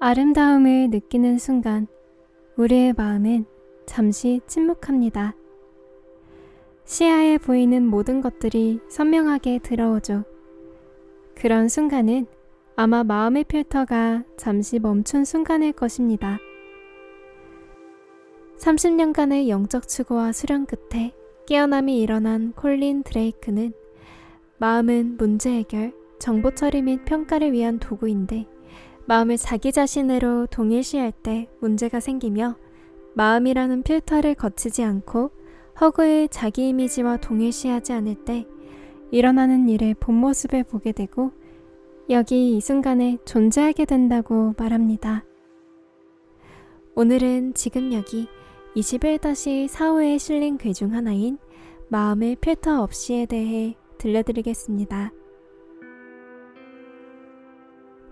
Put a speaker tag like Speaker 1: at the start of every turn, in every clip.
Speaker 1: 아름다움을 느끼는 순간 우리의 마음은 잠시 침묵합니다. 시야에 보이는 모든 것들이 선명하게 들어오죠. 그런 순간은 아마 마음의 필터가 잠시 멈춘 순간일 것입니다. 30년간의 영적 추구와 수련 끝에 깨어남이 일어난 콜린 드레이크는 마음은 문제 해결, 정보 처리 및 평가를 위한 도구인데 마음을 자기 자신으로 동일시할 때 문제가 생기며 마음이라는 필터를 거치지 않고 허구의 자기 이미지와 동일시하지 않을 때 일어나는 일의 본 모습을 보게 되고 여기 이 순간에 존재하게 된다고 말합니다. 오늘은 지금 여기 21-45에 실린 글 중 하나인 마음의 필터 없이에 대해 들려드리겠습니다.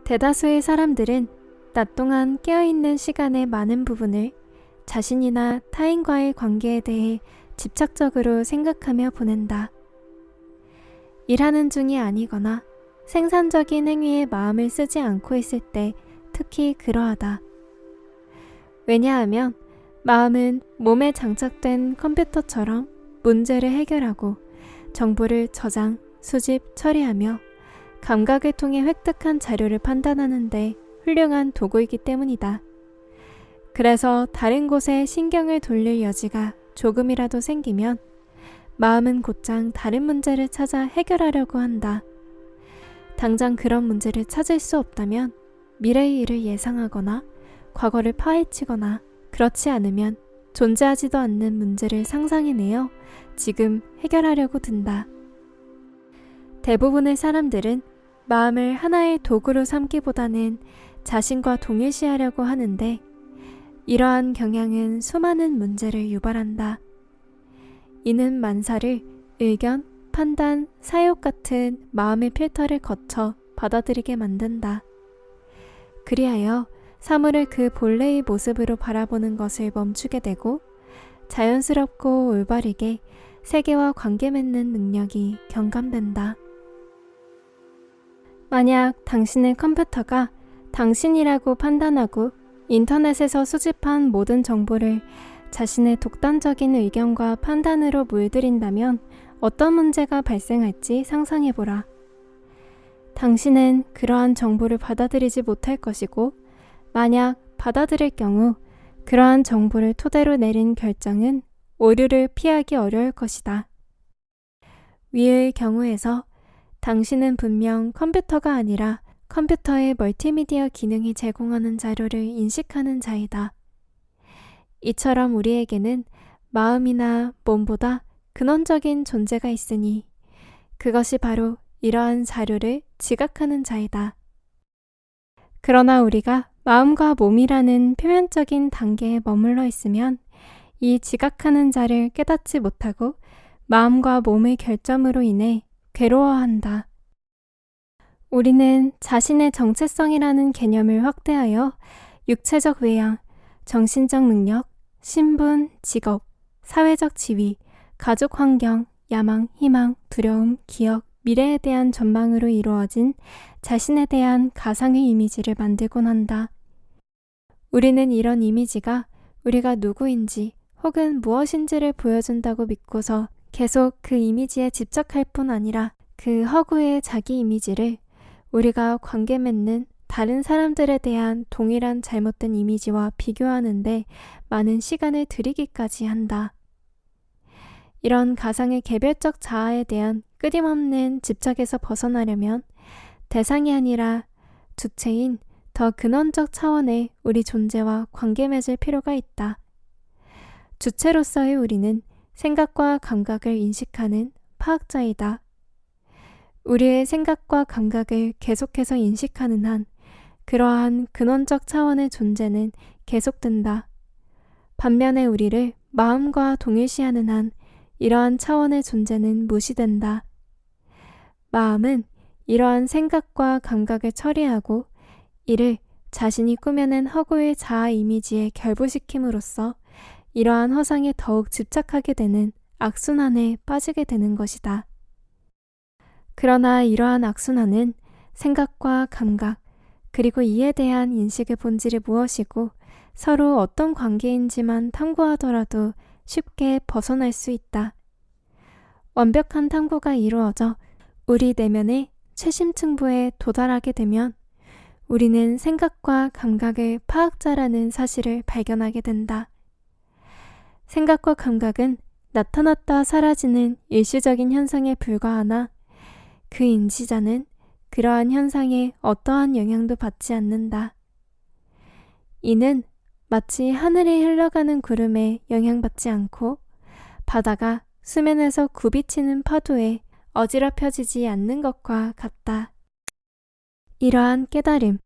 Speaker 1: 대다수의 사람들은 낮 동안 깨어있는 시간의 많은 부분을 자신이나 타인과의 관계에 대해 집착적으로 생각하며 보낸다. 일하는 중이 아니거나 생산적인 행위에 마음을 쓰지 않고 있을 때 특히 그러하다. 왜냐하면 마음은 몸에 장착된 컴퓨터처럼 문제를 해결하고 정보를 저장, 수집, 처리하며 감각을 통해 획득한 자료를 판단하는데 훌륭한 도구이기 때문이다. 그래서 다른 곳에 신경을 돌릴 여지가 조금이라도 생기면 마음은 곧장 다른 문제를 찾아 해결하려고 한다. 당장 그런 문제를 찾을 수 없다면 미래의 일을 예상하거나 과거를 파헤치거나 그렇지 않으면 존재하지도 않는 문제를 상상해내어 지금 해결하려고 든다. 대부분의 사람들은 마음을 하나의 도구로 삼기보다는 자신과 동일시하려고 하는데 이러한 경향은 수많은 문제를 유발한다. 이는 만사를 의견, 판단, 사욕 같은 마음의 필터를 거쳐 받아들이게 만든다. 그리하여 사물을 그 본래의 모습으로 바라보는 것을 멈추게 되고 자연스럽고 올바르게 세계와 관계 맺는 능력이 경감된다. 만약 당신의 컴퓨터가 당신이라고 판단하고 인터넷에서 수집한 모든 정보를 자신의 독단적인 의견과 판단으로 물들인다면 어떤 문제가 발생할지 상상해보라. 당신은 그러한 정보를 받아들이지 못할 것이고 만약 받아들일 경우 그러한 정보를 토대로 내린 결정은 오류를 피하기 어려울 것이다. 위의 경우에서 당신은 분명 컴퓨터가 아니라 컴퓨터의 멀티미디어 기능이 제공하는 자료를 인식하는 자이다. 이처럼 우리에게는 마음이나 몸보다 근원적인 존재가 있으니 그것이 바로 이러한 자료를 지각하는 자이다. 그러나 우리가 마음과 몸이라는 표면적인 단계에 머물러 있으면 이 지각하는 자를 깨닫지 못하고 마음과 몸의 결점으로 인해 괴로워한다. 우리는 자신의 정체성이라는 개념을 확대하여 육체적 외양, 정신적 능력, 신분, 직업, 사회적 지위, 가족 환경, 야망, 희망, 두려움, 기억, 미래에 대한 전망으로 이루어진 자신에 대한 가상의 이미지를 만들곤 한다. 우리는 이런 이미지가 우리가 누구인지 혹은 무엇인지를 보여준다고 믿고서 계속 그 이미지에 집착할 뿐 아니라 그 허구의 자기 이미지를 우리가 관계 맺는 다른 사람들에 대한 동일한 잘못된 이미지와 비교하는데 많은 시간을 들이기까지 한다. 이런 가상의 개별적 자아에 대한 끊임없는 집착에서 벗어나려면 대상이 아니라 주체인 더 근원적 차원의 우리 존재와 관계 맺을 필요가 있다. 주체로서의 우리는 생각과 감각을 인식하는 파악자이다. 우리의 생각과 감각을 계속해서 인식하는 한 그러한 근원적 차원의 존재는 계속된다. 반면에 우리를 마음과 동일시하는 한 이러한 차원의 존재는 무시된다. 마음은 이러한 생각과 감각을 처리하고 이를 자신이 꾸며낸 허구의 자아 이미지에 결부시킴으로써 이러한 허상에 더욱 집착하게 되는 악순환에 빠지게 되는 것이다. 그러나 이러한 악순환은 생각과 감각, 그리고 이에 대한 인식의 본질이 무엇이고 서로 어떤 관계인지만 탐구하더라도 쉽게 벗어날 수 있다. 완벽한 탐구가 이루어져 우리 내면의 최심층부에 도달하게 되면 우리는 생각과 감각의 파악자라는 사실을 발견하게 된다. 생각과 감각은 나타났다 사라지는 일시적인 현상에 불과하나 그 인지자는 그러한 현상에 어떠한 영향도 받지 않는다. 이는 마치 하늘이 흘러가는 구름에 영향받지 않고 바다가 수면에서 굽이치는 파도에 어지럽혀지지 않는 것과 같다. 이러한 깨달음,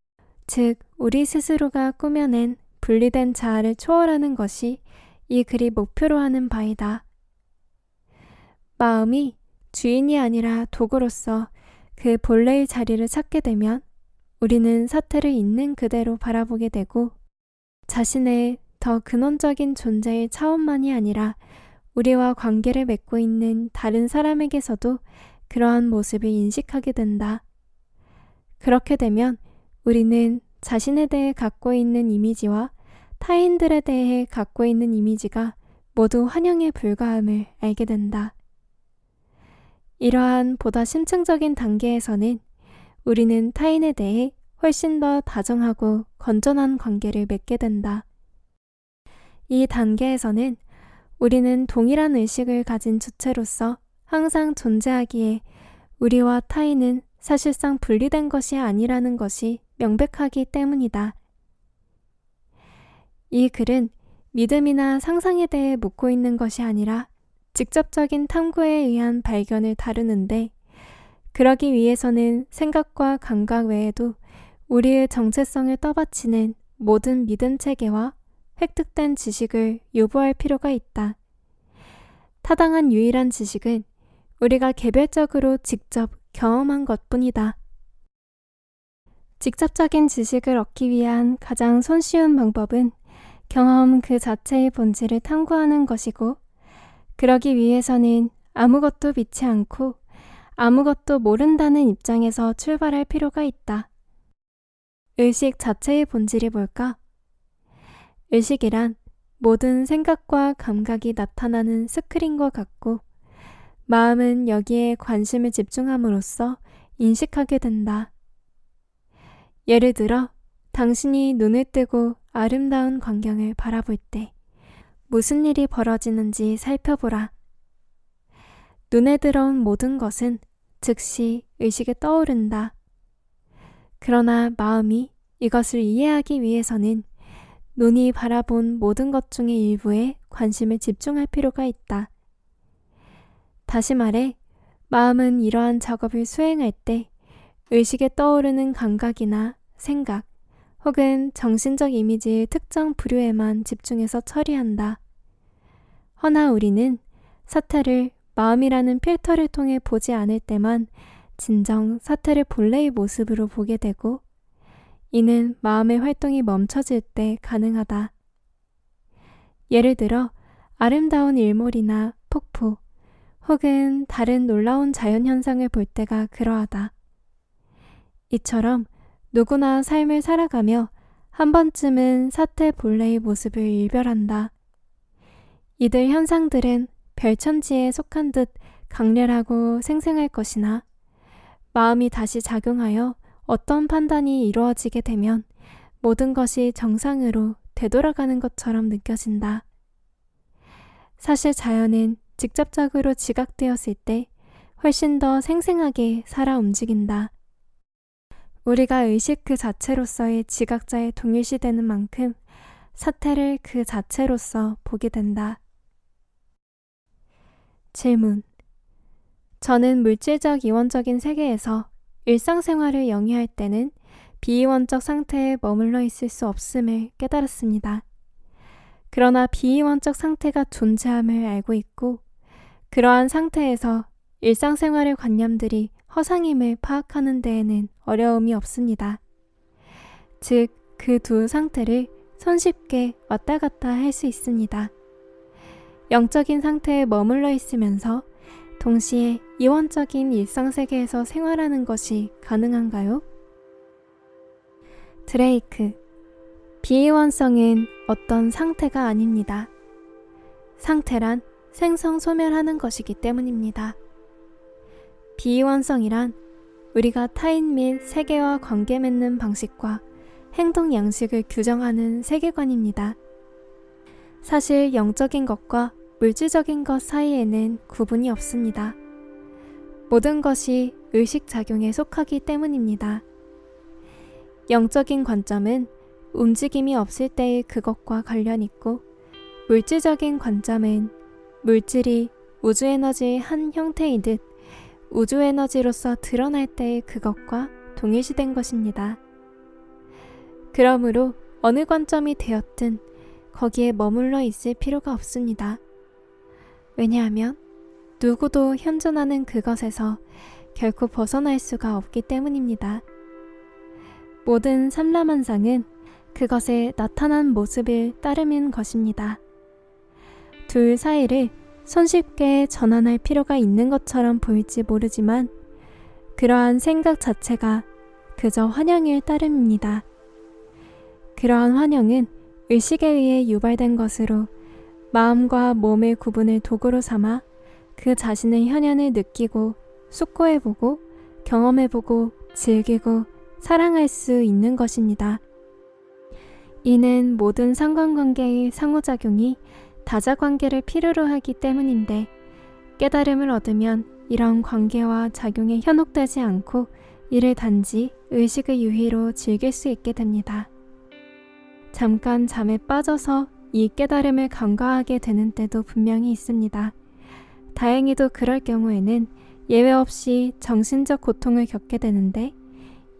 Speaker 1: 즉 우리 스스로가 꾸며낸 분리된 자아를 초월하는 것이 이 글이 목표로 하는 바이다. 마음이 주인이 아니라 도구로서 그 본래의 자리를 찾게 되면 우리는 사태를 있는 그대로 바라보게 되고 자신의 더 근원적인 존재의 차원만이 아니라 우리와 관계를 맺고 있는 다른 사람에게서도 그러한 모습을 인식하게 된다. 그렇게 되면 우리는 자신에 대해 갖고 있는 이미지와 타인들에 대해 갖고 있는 이미지가 모두 환영에 불과함을 알게 된다. 이러한 보다 심층적인 단계에서는 우리는 타인에 대해 훨씬 더 다정하고 건전한 관계를 맺게 된다. 이 단계에서는 우리는 동일한 의식을 가진 주체로서 항상 존재하기에 우리와 타인은 사실상 분리된 것이 아니라는 것이 명백하기 때문이다. 이 글은 믿음이나 상상에 대해 묻고 있는 것이 아니라 직접적인 탐구에 의한 발견을 다루는데 그러기 위해서는 생각과 감각 외에도 우리의 정체성을 떠받치는 모든 믿음 체계와 획득된 지식을 요구할 필요가 있다. 타당한 유일한 지식은 우리가 개별적으로 직접 경험한 것뿐이다. 직접적인 지식을 얻기 위한 가장 손쉬운 방법은 경험 그 자체의 본질을 탐구하는 것이고 그러기 위해서는 아무것도 믿지 않고 아무것도 모른다는 입장에서 출발할 필요가 있다. 의식 자체의 본질이 뭘까? 의식이란 모든 생각과 감각이 나타나는 스크린과 같고 마음은 여기에 관심을 집중함으로써 인식하게 된다. 예를 들어 당신이 눈을 뜨고 아름다운 광경을 바라볼 때 무슨 일이 벌어지는지 살펴보라. 눈에 들어온 모든 것은 즉시 의식에 떠오른다. 그러나 마음이 이것을 이해하기 위해서는 눈이 바라본 모든 것 중의 일부에 관심을 집중할 필요가 있다. 다시 말해, 마음은 이러한 작업을 수행할 때 의식에 떠오르는 감각이나 생각 혹은 정신적 이미지의 특정 부류에만 집중해서 처리한다. 허나 우리는 사태를 마음이라는 필터를 통해 보지 않을 때만 진정 사태를 본래의 모습으로 보게 되고 이는 마음의 활동이 멈춰질 때 가능하다. 예를 들어 아름다운 일몰이나 폭포 혹은 다른 놀라운 자연현상을 볼 때가 그러하다. 이처럼 누구나 삶을 살아가며 한 번쯤은 사태 본래의 모습을 일별한다. 이들 현상들은 별천지에 속한 듯 강렬하고 생생할 것이나 마음이 다시 작용하여 어떤 판단이 이루어지게 되면 모든 것이 정상으로 되돌아가는 것처럼 느껴진다. 사실 자연은 직접적으로 지각되었을 때 훨씬 더 생생하게 살아 움직인다. 우리가 의식 그 자체로서의 지각자에 동일시되는 만큼 사태를 그 자체로서 보게 된다. 질문. 저는 물질적 이원적인 세계에서 일상생활을 영위할 때는 비이원적 상태에 머물러 있을 수 없음을 깨달았습니다. 그러나 비이원적 상태가 존재함을 알고 있고 그러한 상태에서 일상생활의 관념들이 허상임을 파악하는 데에는 어려움이 없습니다. 즉, 그 두 상태를 손쉽게 왔다 갔다 할 수 있습니다. 영적인 상태에 머물러 있으면서 동시에 이원적인 일상세계에서 생활하는 것이 가능한가요? 드레이크. 비이원성은 어떤 상태가 아닙니다. 상태란 생성 소멸하는 것이기 때문입니다. 비이원성이란 우리가 타인 및 세계와 관계 맺는 방식과 행동 양식을 규정하는 세계관입니다. 사실 영적인 것과 물질적인 것 사이에는 구분이 없습니다. 모든 것이 의식작용에 속하기 때문입니다. 영적인 관점은 움직임이 없을 때의 그것과 관련 있고, 물질적인 관점은 물질이 우주에너지의 한 형태이듯 우주에너지로서 드러날 때의 그것과 동일시된 것입니다. 그러므로 어느 관점이 되었든 거기에 머물러 있을 필요가 없습니다. 왜냐하면 누구도 현존하는 그것에서 결코 벗어날 수가 없기 때문입니다. 모든 삼라만상은 그것의 나타난 모습을 따르는 것입니다. 둘 사이를 손쉽게 전환할 필요가 있는 것처럼 보일지 모르지만 그러한 생각 자체가 그저 환영일 따름입니다. 그러한 환영은 의식에 의해 유발된 것으로 마음과 몸의 구분을 도구로 삼아 그 자신의 현현을 느끼고 숙고해보고 경험해보고 즐기고 사랑할 수 있는 것입니다. 이는 모든 상관관계의 상호작용이 다자관계를 필요로 하기 때문인데, 깨달음을 얻으면 이런 관계와 작용에 현혹되지 않고 이를 단지 의식의 유희로 즐길 수 있게 됩니다. 잠깐 잠에 빠져서 이 깨달음을 간과하게 되는 때도 분명히 있습니다. 다행히도 그럴 경우에는 예외 없이 정신적 고통을 겪게 되는데,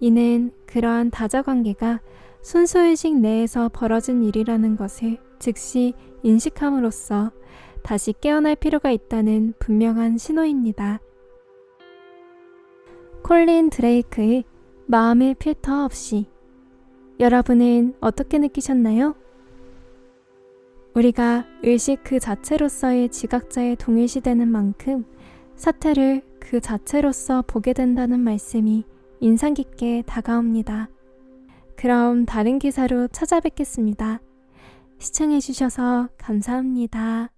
Speaker 1: 이는 그러한 다자관계가 순수의식 내에서 벌어진 일이라는 것을 즉시 인식함으로써 다시 깨어날 필요가 있다는 분명한 신호입니다. 콜린 드레이크의 마음의 필터 없이. 여러분은 어떻게 느끼셨나요? 우리가 의식 그 자체로서의 지각자에 동일시되는 만큼 사태를 그 자체로서 보게 된다는 말씀이 인상 깊게 다가옵니다. 그럼 다른 기사로 찾아뵙겠습니다. 시청해주셔서 감사합니다.